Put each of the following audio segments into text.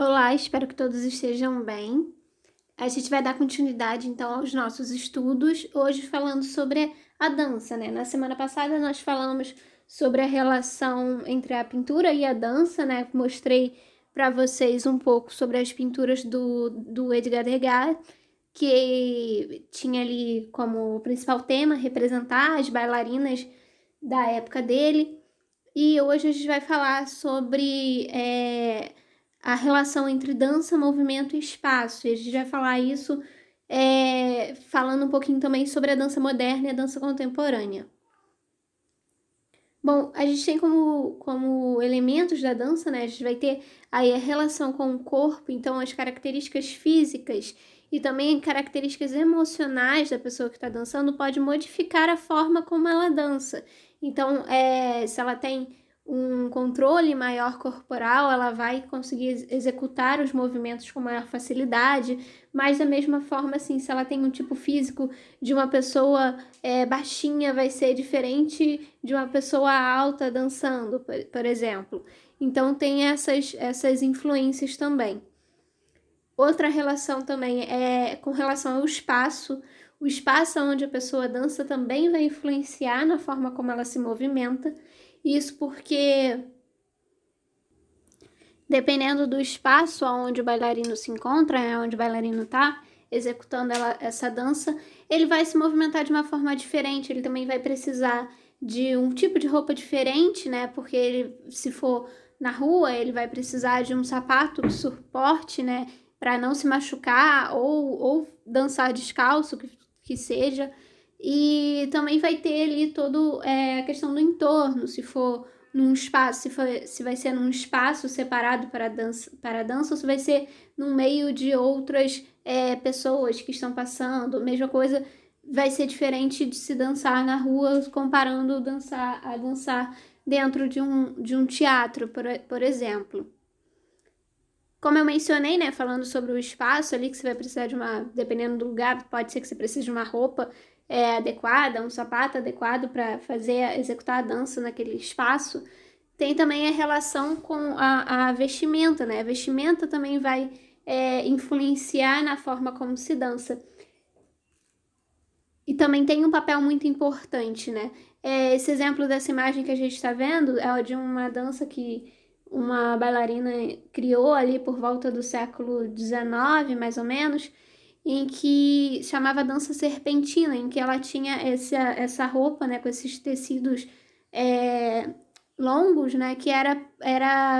Olá, espero que todos estejam bem. A gente vai dar continuidade então aos nossos estudos, hoje falando sobre a dança, né? Na semana passada nós falamos sobre a relação entre a pintura e a dança, né? Mostrei para vocês um pouco sobre as pinturas do Edgar Degas, que tinha ali como principal tema representar as bailarinas da época dele. E hoje a gente vai falar sobre a relação entre dança, movimento e espaço. E a gente vai falar isso falando um pouquinho também sobre a dança moderna e a dança contemporânea. Bom, a gente tem como elementos da dança, né? A gente vai ter aí a relação com o corpo, então as características físicas e também características emocionais da pessoa que está dançando pode modificar a forma como ela dança. Então, se ela tem um controle maior corporal, ela vai conseguir executar os movimentos com maior facilidade, mas da mesma forma, assim, se ela tem um tipo físico de uma pessoa baixinha, vai ser diferente de uma pessoa alta dançando, por exemplo. Então, tem essas influências também. Outra relação também é com relação ao espaço. O espaço onde a pessoa dança também vai influenciar na forma como ela se movimenta. Isso porque, dependendo do espaço onde o bailarino se encontra, onde o bailarino está executando essa dança, ele vai se movimentar de uma forma diferente. Ele também vai precisar de um tipo de roupa diferente, né? Porque ele, se for na rua, ele vai precisar de um sapato que suporte, né? Para não se machucar ou dançar descalço, que seja. E também vai ter ali todo a questão do entorno, se for num espaço, se vai ser num espaço separado para a dança ou se vai ser no meio de outras pessoas que estão passando. Mesma coisa, vai ser diferente de se dançar na rua comparando a dançar dentro de um teatro, por exemplo. Como eu mencionei, né, falando sobre o espaço ali, que você vai precisar de dependendo do lugar, pode ser que você precise de uma roupa adequada, um sapato adequado para executar a dança naquele espaço. Tem também a relação com a vestimenta, né? A vestimenta também vai influenciar na forma como se dança. E também tem um papel muito importante, né? Esse exemplo dessa imagem que a gente está vendo é de uma dança que uma bailarina criou ali por volta do século XIX, mais ou menos, em que chamava dança serpentina, em que ela tinha essa roupa, né, com esses tecidos longos, né, que era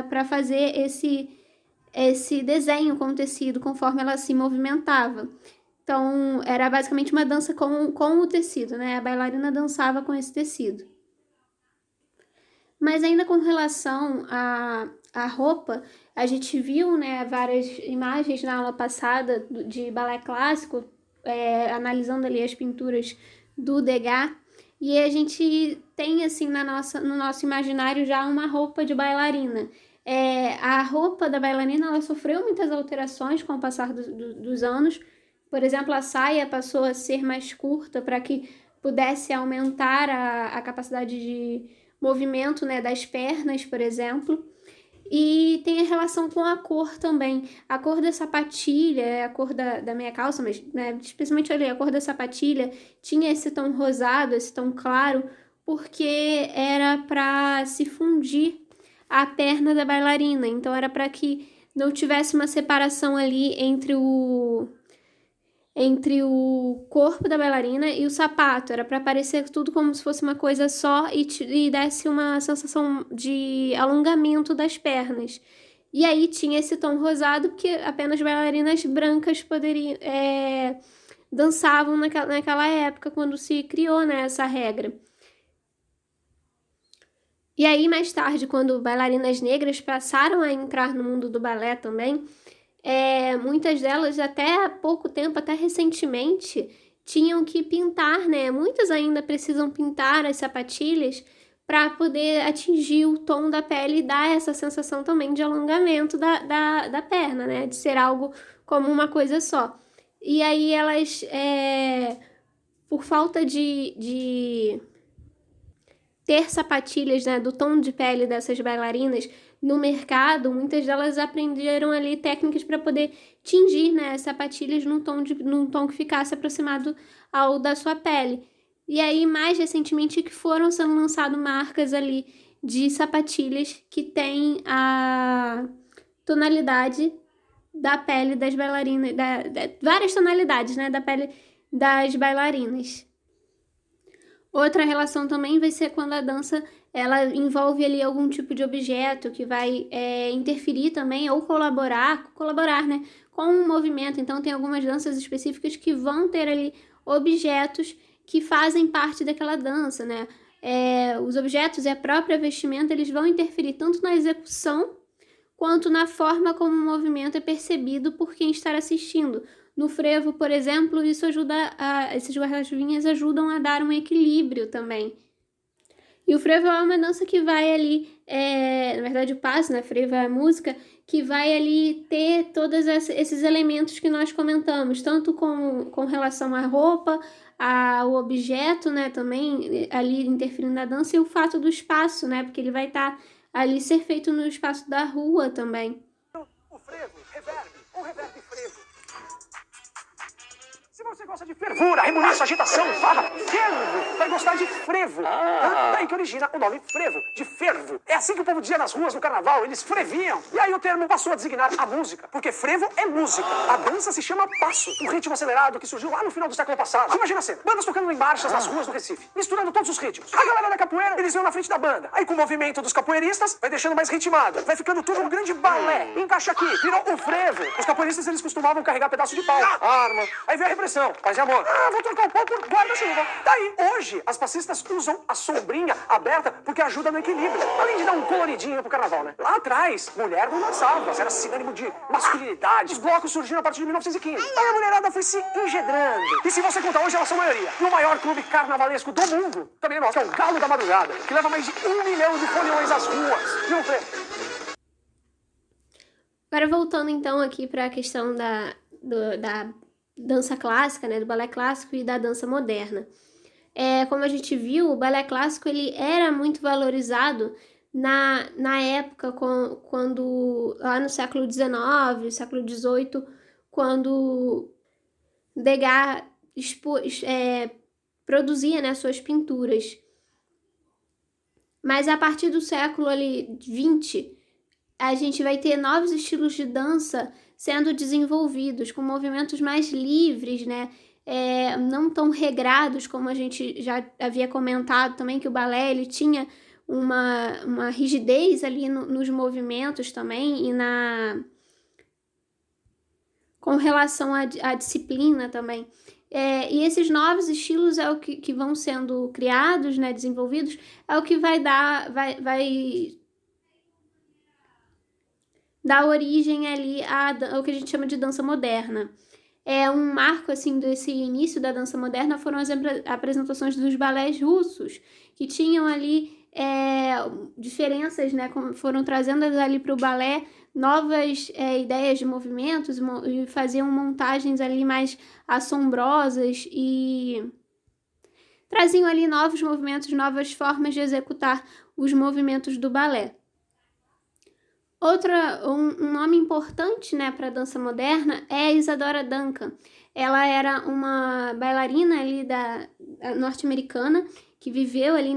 para fazer esse desenho com o tecido conforme ela se movimentava. Então, era basicamente uma dança com o tecido, né? A bailarina dançava com esse tecido. Mas ainda com relação à roupa, a gente viu, né, várias imagens na aula passada de balé clássico, analisando ali as pinturas do Degas, e a gente tem, assim, no nosso imaginário já uma roupa de bailarina. A roupa da bailarina, ela sofreu muitas alterações com o passar dos anos. Por exemplo, a saia passou a ser mais curta para que pudesse aumentar a capacidade de movimento, né, das pernas, por exemplo. E tem a relação com a cor também. A cor da sapatilha, a cor da minha calça, mas né, especialmente ali, a cor da sapatilha tinha esse tom rosado, esse tom claro, porque era para se fundir a perna da bailarina. Então era para que não tivesse uma separação ali entre o corpo da bailarina e o sapato. Era para parecer tudo como se fosse uma coisa só e desse uma sensação de alongamento das pernas. E aí tinha esse tom rosado, porque apenas bailarinas brancas poderiam dançavam naquela época, quando se criou, né, essa regra. E aí, mais tarde, quando bailarinas negras passaram a entrar no mundo do balé também, muitas delas até há pouco tempo, até recentemente, tinham que pintar, né? Muitas ainda precisam pintar as sapatilhas para poder atingir o tom da pele e dar essa sensação também de alongamento da perna, né? De ser algo como uma coisa só. E aí elas, por falta de ter sapatilhas, né, do tom de pele dessas bailarinas no mercado, muitas delas aprenderam ali técnicas para poder tingir, né, as sapatilhas num tom que ficasse aproximado ao da sua pele. E aí, mais recentemente, que foram sendo lançadas marcas ali de sapatilhas que têm a tonalidade da pele das bailarinas, várias tonalidades, né, da pele das bailarinas. Outra relação também vai ser quando a dança ela envolve ali algum tipo de objeto que vai interferir também ou colaborar, né, com o movimento. Então tem algumas danças específicas que vão ter ali objetos que fazem parte daquela dança, né? Os objetos e a própria vestimenta, eles vão interferir tanto na execução quanto na forma como o movimento é percebido por quem está assistindo. No frevo, por exemplo, isso esses guarda-chuvinhas ajudam a dar um equilíbrio também. E o frevo é uma dança que vai ali, na verdade o passo, né, frevo é a música, que vai ali ter todos esses elementos que nós comentamos, tanto com relação à roupa, ao objeto, né, também ali interferindo na dança, e o fato do espaço, né, porque ele vai estar ali ser feito no espaço da rua também. O frevo, reverb frevo. Se você gosta de fervura, rebuliço, agitação, farra, fervo, vai gostar de frevo. Daí que origina o nome frevo, de fervo. É assim que o povo dizia nas ruas no carnaval, eles freviam. E aí o termo passou a designar a música, porque frevo é música. A dança se chama passo, um ritmo acelerado que surgiu lá no final do século passado. Imagina a cena, bandas tocando em marchas nas ruas do Recife, misturando todos os ritmos. A galera da capoeira, eles iam na frente da banda. Aí com o movimento dos capoeiristas, vai deixando mais ritmado. Vai ficando tudo um grande balé. Encaixa aqui, virou o frevo. Os capoeiristas, eles costumavam carregar pedaço de pau, arma. Aí veio a repressão. Paz e amor. Vou trocar o pau por guarda-chuva. Daí, hoje, as passistas usam a sombrinha aberta porque ajuda no equilíbrio. Além de dar um coloridinho pro carnaval, né? Lá atrás, mulher não dançava. Era sinônimo de masculinidade. Os blocos surgiram a partir de 1915. Aí a mulherada foi se engendrando. E se você contar hoje, elas são maioria. E o maior clube carnavalesco do mundo também é nosso, que é o Galo da Madrugada, que leva mais de 1 milhão de foliões às ruas. Não foi? Agora voltando então aqui para a questão da dança clássica, né, do balé clássico e da dança moderna. Como a gente viu, o balé clássico ele era muito valorizado na época, quando lá no século XIX, século XVIII, quando Degas produzia, né, suas pinturas. Mas a partir do século ali, 20, a gente vai ter novos estilos de dança sendo desenvolvidos, com movimentos mais livres, né? Não tão regrados, como a gente já havia comentado também, que o balé ele tinha uma rigidez ali nos movimentos também, e com relação à disciplina também. E esses novos estilos é o que vão sendo criados, né, desenvolvidos, é o que vai dar origem ali ao que a gente chama de dança moderna. Um marco assim desse início da dança moderna foram as apresentações dos balés russos, que tinham ali diferenças, né, foram trazendo ali para o balé novas ideias de movimentos e faziam montagens ali mais assombrosas e traziam ali novos movimentos, novas formas de executar os movimentos do balé. Um nome importante, né, para a dança moderna é a Isadora Duncan. Ela era uma bailarina ali norte-americana que viveu ali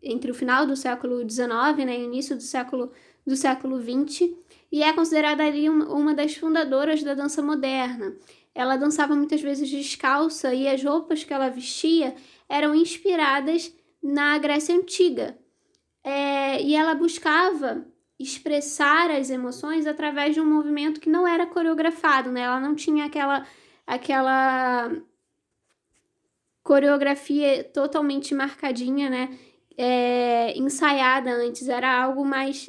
entre o final do século XIX, né, e início do século XX, e é considerada ali uma das fundadoras da dança moderna. Ela dançava muitas vezes descalça e as roupas que ela vestia eram inspiradas na Grécia Antiga. E ela buscava expressar as emoções através de um movimento que não era coreografado, né? Ela não tinha aquela coreografia totalmente marcadinha, né? Ensaiada antes, era algo mais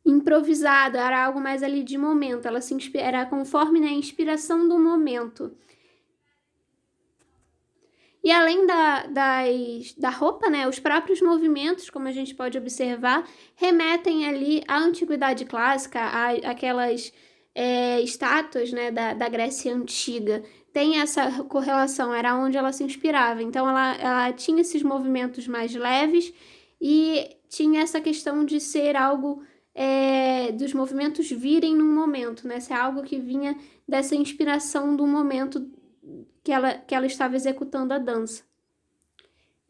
improvisado, era algo mais ali de momento, ela era conforme, né, a inspiração do momento. E além da roupa, né, os próprios movimentos, como a gente pode observar, remetem ali à antiguidade clássica, aquelas estátuas, né, da Grécia Antiga. Tem essa correlação, era onde ela se inspirava. Então, ela tinha esses movimentos mais leves e tinha essa questão de ser algo dos movimentos virem num momento, né? Ser algo que vinha dessa inspiração do momento que ela estava executando a dança.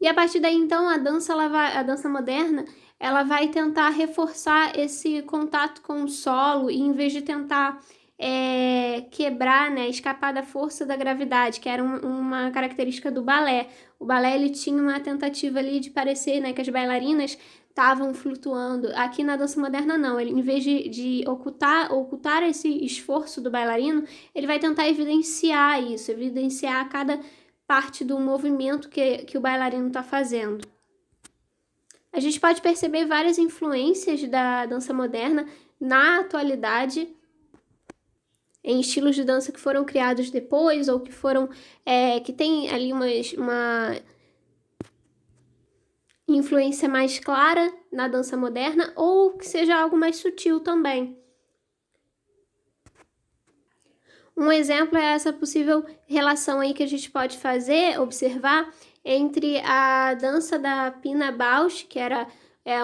E a partir daí, então, a dança moderna, ela vai tentar reforçar esse contato com o solo, e em vez de tentar quebrar, né, escapar da força da gravidade, que era uma característica do balé. O balé, ele tinha uma tentativa ali de parecer, né, que as bailarinas estavam flutuando. Aqui na dança moderna, não. Ele, em vez de ocultar esse esforço do bailarino, ele vai tentar evidenciar isso, evidenciar cada parte do movimento que o bailarino está fazendo. A gente pode perceber várias influências da dança moderna na atualidade, em estilos de dança que foram criados depois, ou que foram que tem ali uma influência mais clara na dança moderna, ou que seja algo mais sutil também. Um exemplo é essa possível relação aí que a gente pode observar entre a dança da Pina Bausch, que era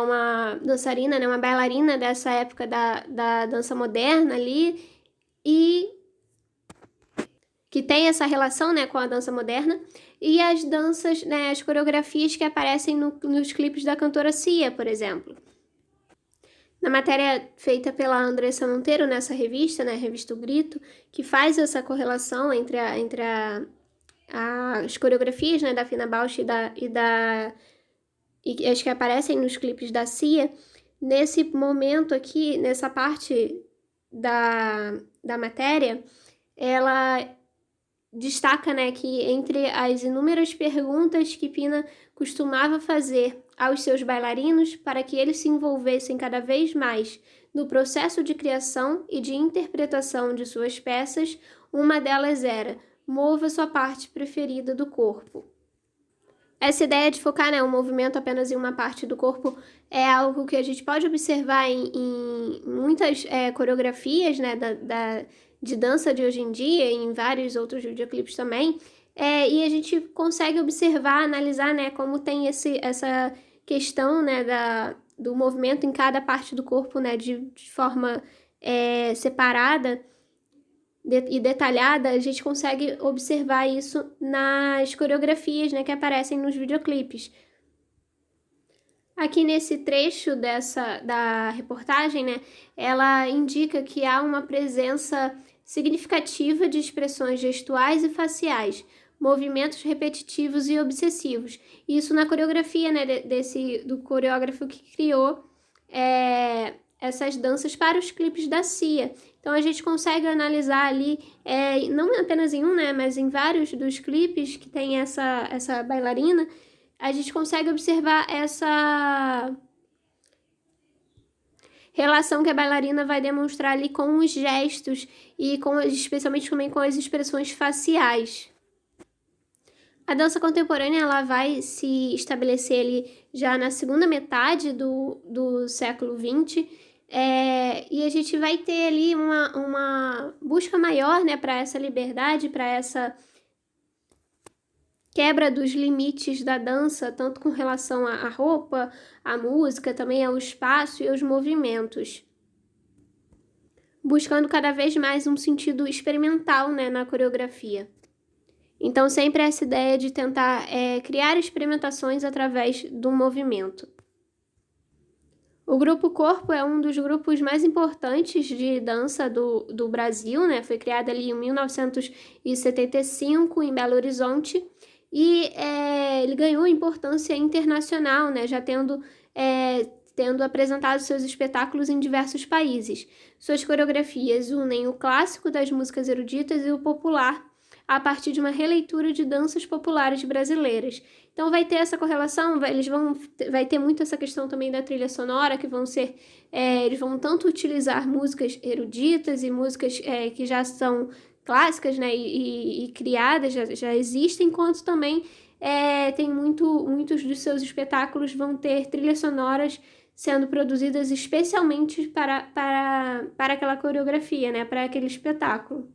uma dançarina, né, uma bailarina dessa época da dança moderna ali, e que tem essa relação, né, com a dança moderna, e as danças, né, as coreografias que aparecem nos clipes da cantora Cia, por exemplo. Na matéria feita pela Andressa Monteiro nessa revista, né, revista O Grito, que faz essa correlação entre as coreografias, né, da Pina Bausch e as que aparecem nos clipes da Cia, nesse momento aqui, nessa parte da matéria, ela destaca, né, que entre as inúmeras perguntas que Pina costumava fazer aos seus bailarinos para que eles se envolvessem cada vez mais no processo de criação e de interpretação de suas peças, uma delas era: mova sua parte preferida do corpo. Essa ideia de focar, né, o movimento apenas em uma parte do corpo é algo que a gente pode observar em muitas coreografias, né, de dança de hoje em dia, e em vários outros videoclipes também, e a gente consegue observar, analisar, né, como tem essa questão, né, do movimento em cada parte do corpo, né, de forma separada e detalhada. A gente consegue observar isso nas coreografias, né, que aparecem nos videoclipes. Aqui nesse trecho da reportagem, né, ela indica que há uma presença significativa de expressões gestuais e faciais, movimentos repetitivos e obsessivos. Isso na coreografia, né, do coreógrafo que criou essas danças para os clipes da Cia. Então a gente consegue analisar ali, não apenas em um, né, mas em vários dos clipes que tem essa bailarina, a gente consegue observar essa relação que a bailarina vai demonstrar ali com os gestos e especialmente também com as expressões faciais. A dança contemporânea, ela vai se estabelecer ali já na segunda metade do século XX, e a gente vai ter ali uma busca maior, né, para essa liberdade, para essa quebra dos limites da dança, tanto com relação à roupa, à música, também ao espaço e aos movimentos, buscando cada vez mais um sentido experimental, né, na coreografia. Então, sempre essa ideia de tentar criar experimentações através do movimento. O Grupo Corpo é um dos grupos mais importantes de dança do Brasil, né? Foi criado ali em 1975, em Belo Horizonte, e ele ganhou importância internacional, né? Já tendo apresentado seus espetáculos em diversos países. Suas coreografias unem o clássico das músicas eruditas e o popular, a partir de uma releitura de danças populares brasileiras. Então vai ter essa correlação, vai ter muito essa questão também da trilha sonora, que eles vão tanto utilizar músicas eruditas e músicas que já são clássicas, né, e criadas, já existem, quanto também tem muitos dos seus espetáculos vão ter trilhas sonoras sendo produzidas especialmente para aquela coreografia, né, para aquele espetáculo.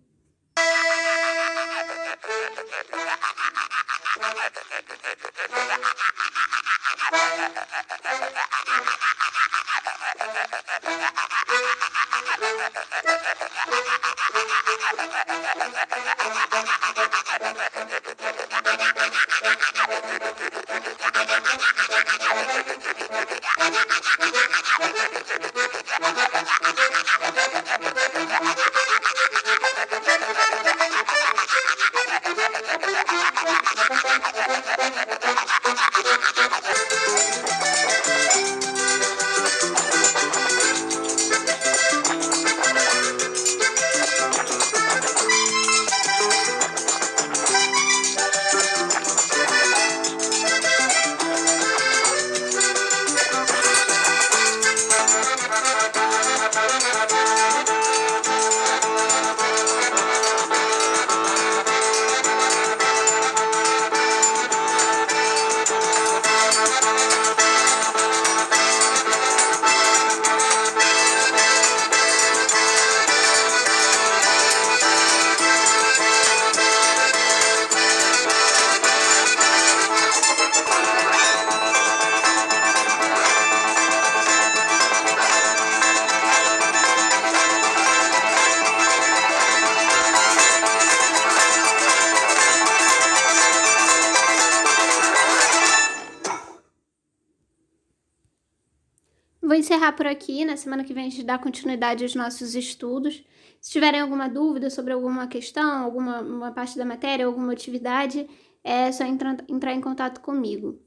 Vou encerrar por aqui. Na semana que vem a gente dá continuidade aos nossos estudos. Se tiverem alguma dúvida sobre alguma questão, uma parte da matéria, alguma atividade, é só entrar em contato comigo.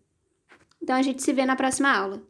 Então a gente se vê na próxima aula.